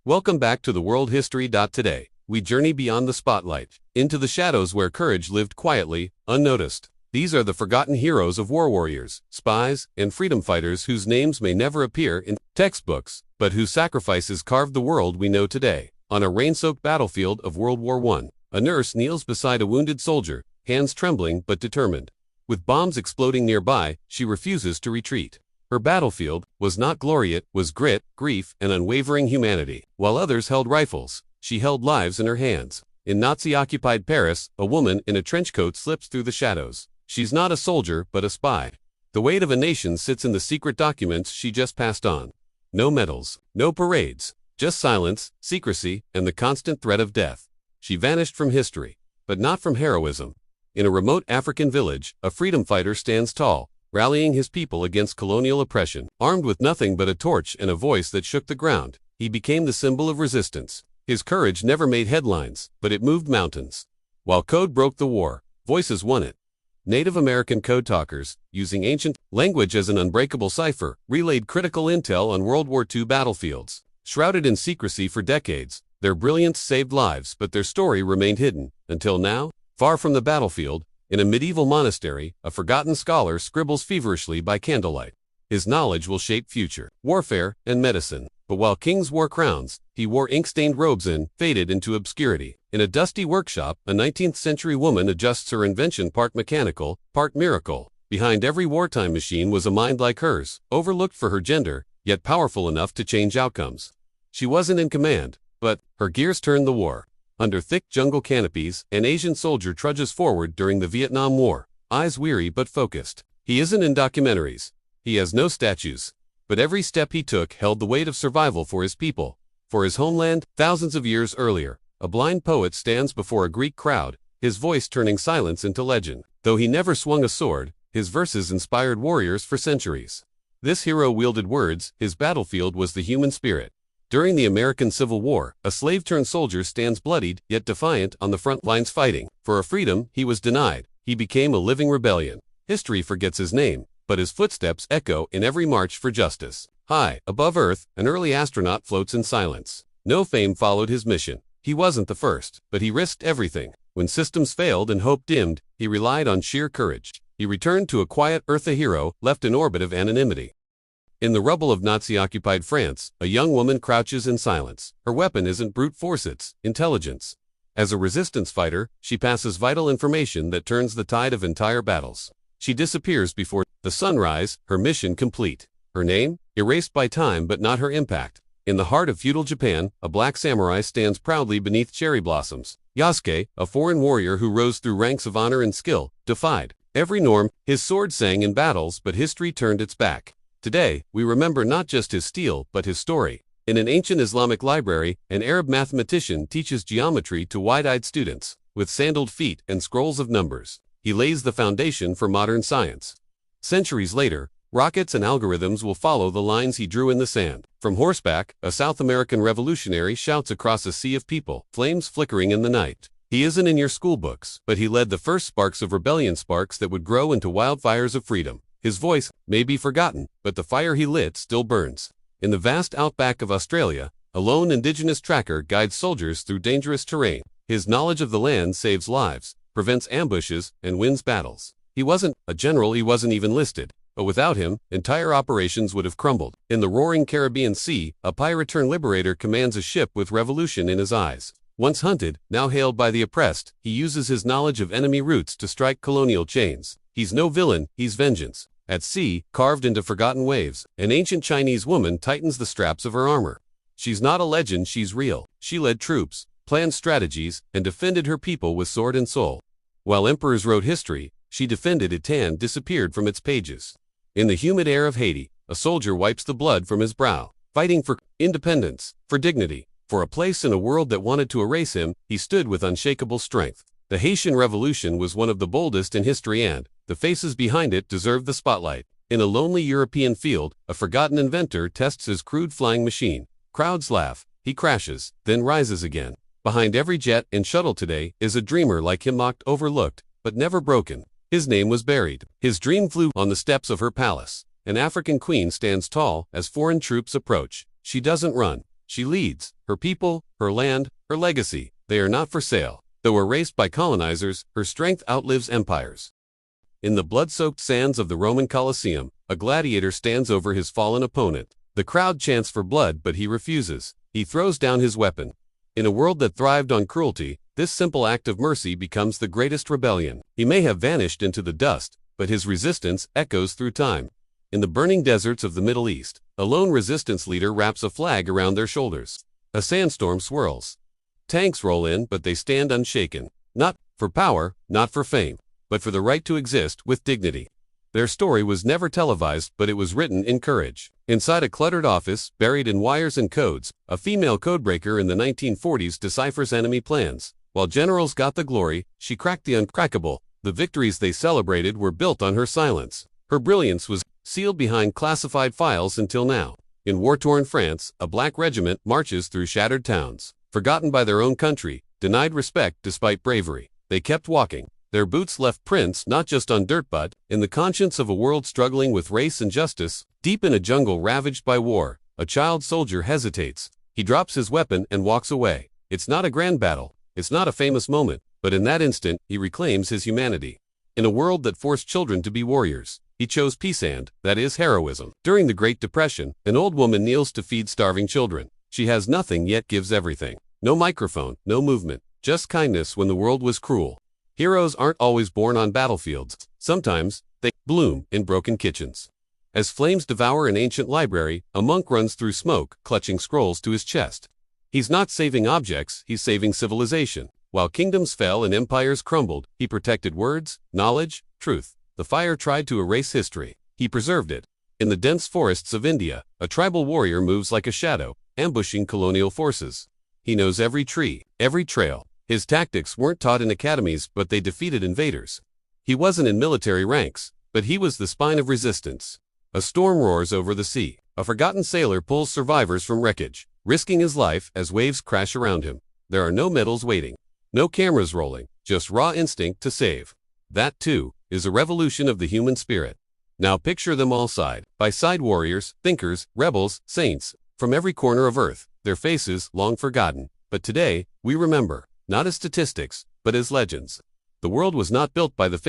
Welcome back to the World History. Today, we journey beyond the spotlight, into the shadows where courage lived quietly, unnoticed. These are the forgotten heroes of war warriors, spies, and freedom fighters whose names may never appear in textbooks, but whose sacrifices carved the world we know today. On a rain-soaked battlefield of World War I, a nurse kneels beside a wounded soldier, hands trembling but determined. With bombs exploding nearby, she refuses to retreat. Her battlefield was not glory, it was grit, grief, and unwavering humanity. While others held rifles, she held lives in her hands. In Nazi-occupied Paris, a woman in a trench coat slips through the shadows. She's not a soldier, but a spy. The weight of a nation sits in the secret documents she just passed on. No medals, no parades, just silence, secrecy, and the constant threat of death. She vanished from history, but not from heroism. In a remote African village, a freedom fighter stands tall, rallying his people against colonial oppression. Armed with nothing but a torch and a voice that shook the ground, he became the symbol of resistance. His courage never made headlines, but it moved mountains. While code broke the war, voices won it. Native American code talkers, using ancient language as an unbreakable cipher, relayed critical intel on World War II battlefields. Shrouded in secrecy for decades, their brilliance saved lives, but their story remained hidden, until now. Far from the battlefield, in a medieval monastery, a forgotten scholar scribbles feverishly by candlelight. His knowledge will shape future warfare and medicine. But while kings wore crowns, he wore ink-stained robes and faded into obscurity. In a dusty workshop, a 19th-century woman adjusts her invention, part mechanical, part miracle. Behind every wartime machine was a mind like hers, overlooked for her gender, yet powerful enough to change outcomes. She wasn't in command, but her gears turned the war. Under thick jungle canopies, an Asian soldier trudges forward during the Vietnam War, eyes weary but focused. He isn't in documentaries. He has no statues. But every step he took held the weight of survival for his people, for his homeland. Thousands of years earlier, a blind poet stands before a Greek crowd, his voice turning silence into legend. Though he never swung a sword, his verses inspired warriors for centuries. This hero wielded words, his battlefield was the human spirit. During the American Civil War, a slave-turned-soldier stands bloodied, yet defiant, on the front lines fighting. For a freedom he was denied, he became a living rebellion. History forgets his name, but his footsteps echo in every march for justice. High above Earth, an early astronaut floats in silence. No fame followed his mission. He wasn't the first, but he risked everything. When systems failed and hope dimmed, he relied on sheer courage. He returned to a quiet Earth, a hero left in orbit of anonymity. In the rubble of Nazi-occupied France, a young woman crouches in silence. Her weapon isn't brute force, it's intelligence. As a resistance fighter, she passes vital information that turns the tide of entire battles. She disappears before the sunrise, her mission complete. Her name? Erased by time, but not her impact. In the heart of feudal Japan, a black samurai stands proudly beneath cherry blossoms. Yasuke, a foreign warrior who rose through ranks of honor and skill, defied every norm. His sword sang in battles, but history turned its back. Today, we remember not just his steel, but his story. In an ancient Islamic library, an Arab mathematician teaches geometry to wide-eyed students. With sandaled feet and scrolls of numbers, he lays the foundation for modern science. Centuries later, rockets and algorithms will follow the lines he drew in the sand. From horseback, a South American revolutionary shouts across a sea of people, flames flickering in the night. He isn't in your schoolbooks, but he led the first sparks of rebellion, sparks that would grow into wildfires of freedom. His voice may be forgotten, but the fire he lit still burns. In the vast outback of Australia, a lone indigenous tracker guides soldiers through dangerous terrain. His knowledge of the land saves lives, prevents ambushes, and wins battles. He wasn't a general, he wasn't even listed, but without him, entire operations would have crumbled. In the roaring Caribbean Sea, a pirate-turned-liberator commands a ship with revolution in his eyes. Once hunted, now hailed by the oppressed, he uses his knowledge of enemy routes to strike colonial chains. He's no villain, he's vengeance. At sea, carved into forgotten waves, an ancient Chinese woman tightens the straps of her armor. She's not a legend, she's real. She led troops, planned strategies, and defended her people with sword and soul. While emperors wrote history, she defended it and disappeared from its pages. In the humid air of Haiti, a soldier wipes the blood from his brow, fighting for independence, for dignity, for a place in a world that wanted to erase him. He stood with unshakable strength. The Haitian Revolution was one of the boldest in history, and the faces behind it deserve the spotlight. In a lonely European field, a forgotten inventor tests his crude flying machine. Crowds laugh, he crashes, then rises again. Behind every jet and shuttle today is a dreamer like him, mocked, overlooked, but never broken. His name was buried. His dream flew on the steps of her palace. An African queen stands tall as foreign troops approach. She doesn't run. She leads. Her people, her land, her legacy, they are not for sale. Though erased by colonizers, her strength outlives empires. In the blood-soaked sands of the Roman Colosseum, a gladiator stands over his fallen opponent. The crowd chants for blood, but he refuses. He throws down his weapon. In a world that thrived on cruelty, this simple act of mercy becomes the greatest rebellion. He may have vanished into the dust, but his resistance echoes through time. In the burning deserts of the Middle East, a lone resistance leader wraps a flag around their shoulders. A sandstorm swirls. Tanks roll in, but they stand unshaken. Not for power, not for fame, but for the right to exist with dignity. Their story was never televised, but it was written in courage. Inside a cluttered office, buried in wires and codes, a female codebreaker in the 1940s deciphers enemy plans. While generals got the glory, she cracked the uncrackable. The victories they celebrated were built on her silence. Her brilliance was sealed behind classified files until now. In war-torn France, a black regiment marches through shattered towns. Forgotten by their own country, denied respect despite bravery, they kept walking. Their boots left prints not just on dirt but in the conscience of a world struggling with race and justice. Deep in a jungle ravaged by war, a child soldier hesitates. He drops his weapon and walks away. It's not a grand battle, it's not a famous moment, but in that instant, he reclaims his humanity. In a world that forced children to be warriors, he chose peace and, that is, heroism. During the Great Depression, an old woman kneels to feed starving children. She has nothing yet gives everything. No microphone, no movement, just kindness when the world was cruel. Heroes aren't always born on battlefields. Sometimes, they bloom in broken kitchens. As flames devour an ancient library, a monk runs through smoke, clutching scrolls to his chest. He's not saving objects, he's saving civilization. While kingdoms fell and empires crumbled, he protected words, knowledge, truth. The fire tried to erase history. He preserved it. In the dense forests of India, a tribal warrior moves like a shadow, ambushing colonial forces. He knows every tree, every trail. His tactics weren't taught in academies, but they defeated invaders. He wasn't in military ranks, but he was the spine of resistance. A storm roars over the sea. A forgotten sailor pulls survivors from wreckage, risking his life as waves crash around him. There are no medals waiting, no cameras rolling, just raw instinct to save. That, too, is a revolution of the human spirit. Now picture them all side by side, warriors, thinkers, rebels, saints, from every corner of Earth, their faces long forgotten. But today, we remember. Not as statistics, but as legends. The world was not built by the